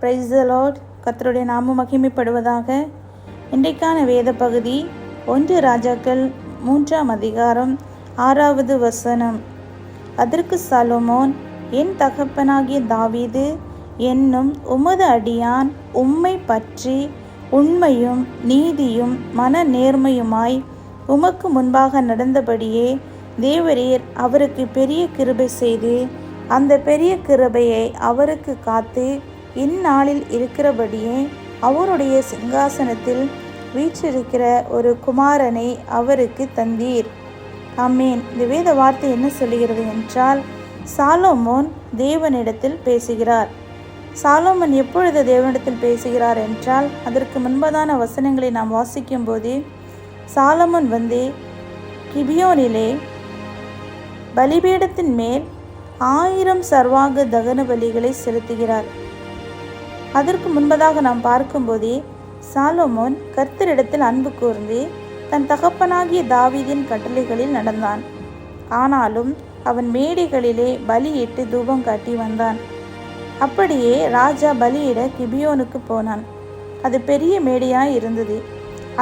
Praise the Lord. கர்த்தருடைய நாமம் மகிமைப்படுவதாக. இன்றைக்கான வேத பகுதி 1 ராஜாக்கள் 3ஆம் அதிகாரம் 6வது வசனம். அதற்கு சாலொமோன், என் தகப்பனாகிய தாவீது என்னும் உமது அடியான் உம்மை பற்றி உண்மையும் நீதியும் மன நேர்மையுமாய் உமக்கு முன்பாக நடந்தபடியே தேவரீர் அவருக்கு பெரிய கிருபை செய்து அந்த பெரிய கிருபையை அவருக்கு காத்து இந்நாளில் இருக்கிறபடியே அவருடைய சிங்காசனத்தில் வீற்றிருக்கிற ஒரு குமாரனை அவருக்கு தந்தீர். ஆமேன். இந்த வேத வார்த்தை என்ன சொல்லுகிறது என்றால், சாலொமோன் தேவனிடத்தில் பேசுகிறார். சாலொமோன் எப்பொழுது தேவனிடத்தில் பேசுகிறார் என்றால், அதற்கு முன்பதான வசனங்களை நாம் வாசிக்கும் போது, சாலொமோன் கிபியோனிலே பலிபீடத்தின் மேல் 1000 சர்வாங்க தகன பலிகளை செலுத்துகிறார். அதற்கு முன்பதாக நாம் பார்க்கும்போதே சாலொமோன் கர்த்தரிடத்தில் அன்பு கூர்ந்து தன் தகப்பனாகிய தாவீதின் கட்டளைகளில் நடந்தான். ஆனாலும் அவன் மேடைகளிலே பலியிட்டு தூபம் காட்டி வந்தான். அப்படியே ராஜா பலியிட கிபியோனுக்கு போனான். அது பெரிய மேடையாய் இருந்தது.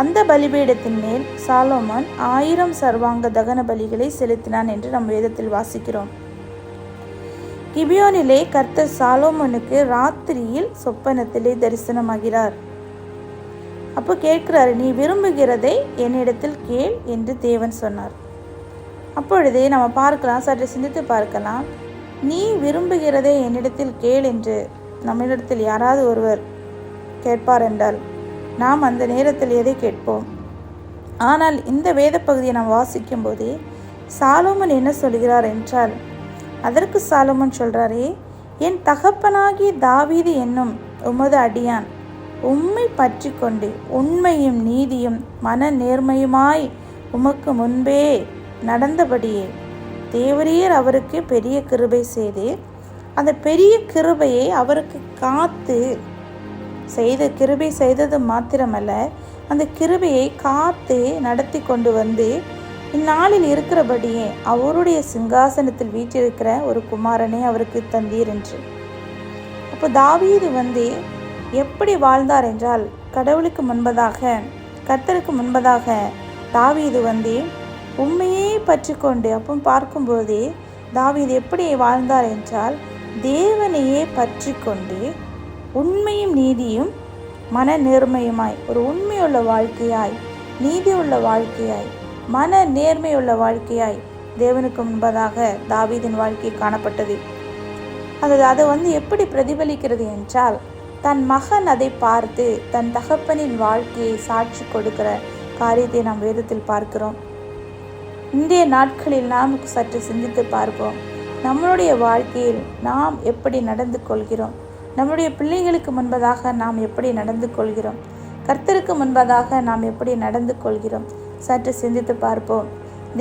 அந்த பலிபீடத்தின் மேல் சாலொமோன் 1000 சர்வாங்க தகன பலிகளை செலுத்தினான் என்று நம் வேதத்தில் வாசிக்கிறோம். கிபியோனிலே கர்த்தர் சாலொமோனுக்கு ராத்திரியில் சொப்பனத்திலே தரிசனமாகிறார். அப்போ கேட்கிறாரு, நீ விரும்புகிறதை என்னிடத்தில் கேள் என்று தேவன் சொன்னார். அப்பொழுதே நம்ம பார்க்கலாம், சற்று சிந்தித்து பார்க்கலாம். நீ விரும்புகிறதை என்னிடத்தில் கேள் என்று நம்மிடத்தில் யாராவது ஒருவர் கேட்பார் என்றால் நாம் அந்த நேரத்தில் எதை கேட்போம்? ஆனால் இந்த வேத பகுதியை நாம் வாசிக்கும் போது சாலொமோன் என்ன சொல்கிறார் என்றால், அதற்கு சாலொமோன் சொல்றாரே, என் தகப்பனாகிய தாவீது என்னும் உமது அடியான் உம்மை பற்றி கொண்டு உண்மையும் நீதியும் மன நேர்மையுமாய் உமக்கு முன்பே நடந்தபடியே தேவரீர் அவருக்கு பெரிய கிருபை செய்து அந்த பெரிய கிருபையை அவருக்கு காத்து கிருபை செய்தது மாத்திரமல்ல, அந்த கிருபையை காத்து நடத்தி கொண்டு வந்து இந்நாளில் இருக்கிறபடியே அவருடைய சிங்காசனத்தில் வீற்றிருக்கிற ஒரு குமாரனை அவருக்கு தந்தீர் என்று. அப்போ தாவீது எப்படி வாழ்ந்தார் என்றால், கடவுளுக்கு முன்பதாக கர்த்தருக்கு முன்பதாக தாவீது உண்மையே பற்றி கொண்டு, அப்போ பார்க்கும்போது தாவீது எப்படி வாழ்ந்தார் என்றால், தேவனையே பற்றி கொண்டு உண்மையும் நீதியும் மன நேர்மையுமாய், ஒரு உண்மையுள்ள வாழ்க்கையாய், நீதியுள்ள வாழ்க்கையாய், மன நேர்மையுள்ள வாழ்க்கையாய் தேவனுக்கு முன்பதாக தாவீதின் வாழ்க்கை காணப்பட்டது. அது எப்படி பிரதிபலிக்கிறது என்றால், தன் மகன் அதை பார்த்து தன் தகப்பனின் வாழ்க்கையை சாட்சி கொடுக்கிற காரியத்தை நாம் வேதத்தில் பார்க்கிறோம். இன்றைய நாட்களில் நாம் சற்று சிந்தித்து பார்ப்போம். நம்மளுடைய வாழ்க்கையில் நாம் எப்படி நடந்து கொள்கிறோம்? நம்முடைய பிள்ளைகளுக்கு முன்பதாக நாம் எப்படி நடந்து கொள்கிறோம்? கர்த்தருக்கு முன்பதாக நாம் எப்படி நடந்து கொள்கிறோம்? சற்று சிந்தித்து பார்ப்போம்.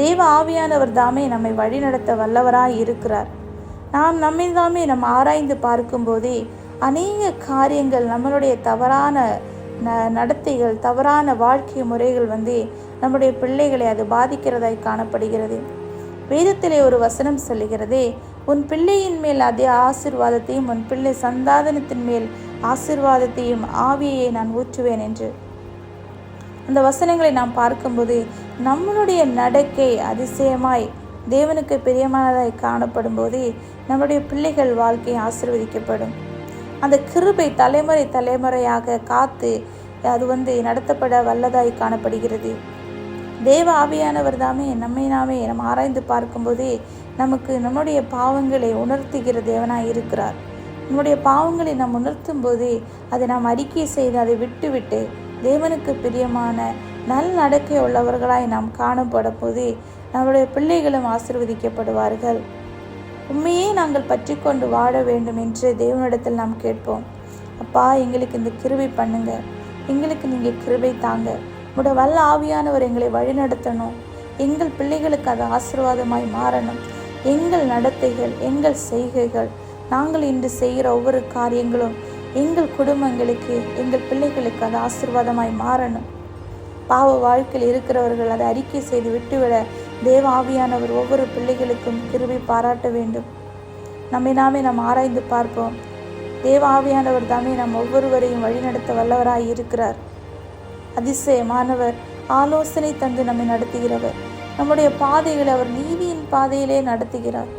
தேவ ஆவியானவர் தாமே நம்மை வழிநடத்த வல்லவராய் இருக்கிறார். நாம் ஆராய்ந்து பார்க்கும்போதே அநேக காரியங்கள், நம்மளுடைய தவறான நடத்தைகள், தவறான வாழ்க்கை முறைகள் நம்முடைய பிள்ளைகளை அது பாதிக்கிறதாய் காணப்படுகிறது. வேதத்திலே ஒரு வசனம் சொல்லுகிறதே, உன் பிள்ளையின் மேல் அதே ஆசீர்வாதத்தையும் உன் பிள்ளை சந்தானத்தின் மேல் ஆசீர்வாதத்தையும் ஆவியை நான் ஊற்றுவேன் என்று. அந்த வசனங்களை நாம் பார்க்கும்போது நம்மளுடைய நடக்கை அதிசயமாய் தேவனுக்கு பிரியமானதாய் காணப்படும் போது நம்முடைய பிள்ளைகள் வாழ்க்கை ஆசீர்வதிக்கப்படும். அந்த கிருபை தலைமுறை தலைமுறையாக காத்து அது நடத்தப்பட வல்லதாய் காணப்படுகிறது. தேவ ஆவியானவர் தாமே நம்ம ஆராய்ந்து பார்க்கும்போதே நமக்கு நம்முடைய பாவங்களை உணர்த்துகிற தேவனாய் இருக்கிறார். நம்முடைய பாவங்களை நாம் உணர்த்தும் போது அதை நாம் அறிக்கை செய்து அதை விட்டு தேவனுக்கு பிரியமான நல் நடக்கை உள்ளவர்களாய் நாம் காணப்படும் போது நம்முடைய பிள்ளைகளும் ஆசீர்வதிக்கப்படுவார்கள். உண்மையே நாங்கள் பற்றி கொண்டு வாழ வேண்டும் என்று தேவனிடத்தில் நாம் கேட்போம். அப்பா, எங்களுக்கு இந்த கிருபை பண்ணுங்க, எங்களுக்கு நீங்கள் கிருபை தாங்க, உடைய வல்ல ஆவியானவர் எங்களை வழிநடத்தணும், எங்கள் பிள்ளைகளுக்கு அது ஆசீர்வாதமாய் மாறணும். எங்கள் நடத்தைகள், எங்கள் செய்கைகள், நாங்கள் இன்று செய்கிற ஒவ்வொரு காரியங்களும் எங்கள் குடும்பங்களுக்கு, எங்கள் பிள்ளைகளுக்கு அது ஆசீர்வாதமாய் மாறணும். பாவ வாழ்க்கையில் இருக்கிறவர்கள் அதை அறிக்கை செய்து விட்டுவிட தேவ ஆவியானவர் ஒவ்வொரு பிள்ளைகளுக்கும் கிருபை பாராட்ட வேண்டும். நம்மை நாம் ஆராய்ந்து பார்ப்போம். தேவ ஆவியானவர் தாமே நம் ஒவ்வொருவரையும் வழிநடத்த வல்லவராய் இருக்கிறார். அதிசயமானவர், ஆலோசனை தந்து நம்மை நடத்துகிறவர். நம்முடைய பாதைகளை அவர் நீதியின் பாதையிலே நடத்துகிறார்.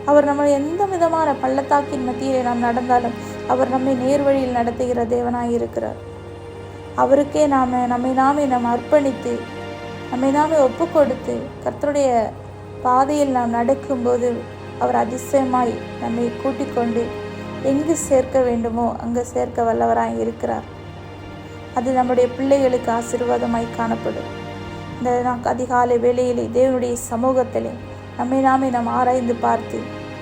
அவர் நம்ம எந்த விதமான பள்ளத்தாக்கின் மத்தியிலே நாம் நடந்தாலும் அவர் நம்மை நேர்வழியில் நடத்துகிற தேவனாய் இருக்கிறார். அவருக்கே நம்மை நாமே அர்ப்பணித்து நம்மை நாமே ஒப்பு கொடுத்து கர்த்தருடைய பாதையில் நாம் நடக்கும்போது அவர் அதிசயமாய் நம்மை கூட்டிக் கொண்டு எங்கு சேர்க்க வேண்டுமோ அங்கு சேர்க்க வல்லவராய் இருக்கிறார். அது நம்முடைய பிள்ளைகளுக்கு ஆசீர்வாதமாய் காணப்படும். இந்த அதிகாலை வேளையிலே தேவனுடைய சமூகத்திலே நம்மை நாமே நாம் ஆராய்ந்து பார்த்து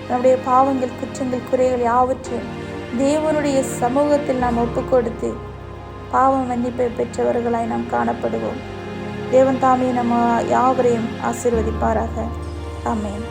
நம்முடைய பாவங்கள், குற்றங்கள், குறைகள் யாவற்றையும் தேவனுடைய சமூகத்தில் நாம் ஒப்பு கொடுத்து பாவ மன்னிப்பை பெற்றவர்களாய் நாம் காணப்படுவோம். தேவன் தாமே நம்ம யாவரையும் ஆசீர்வதிப்பாராக. ஆமென்.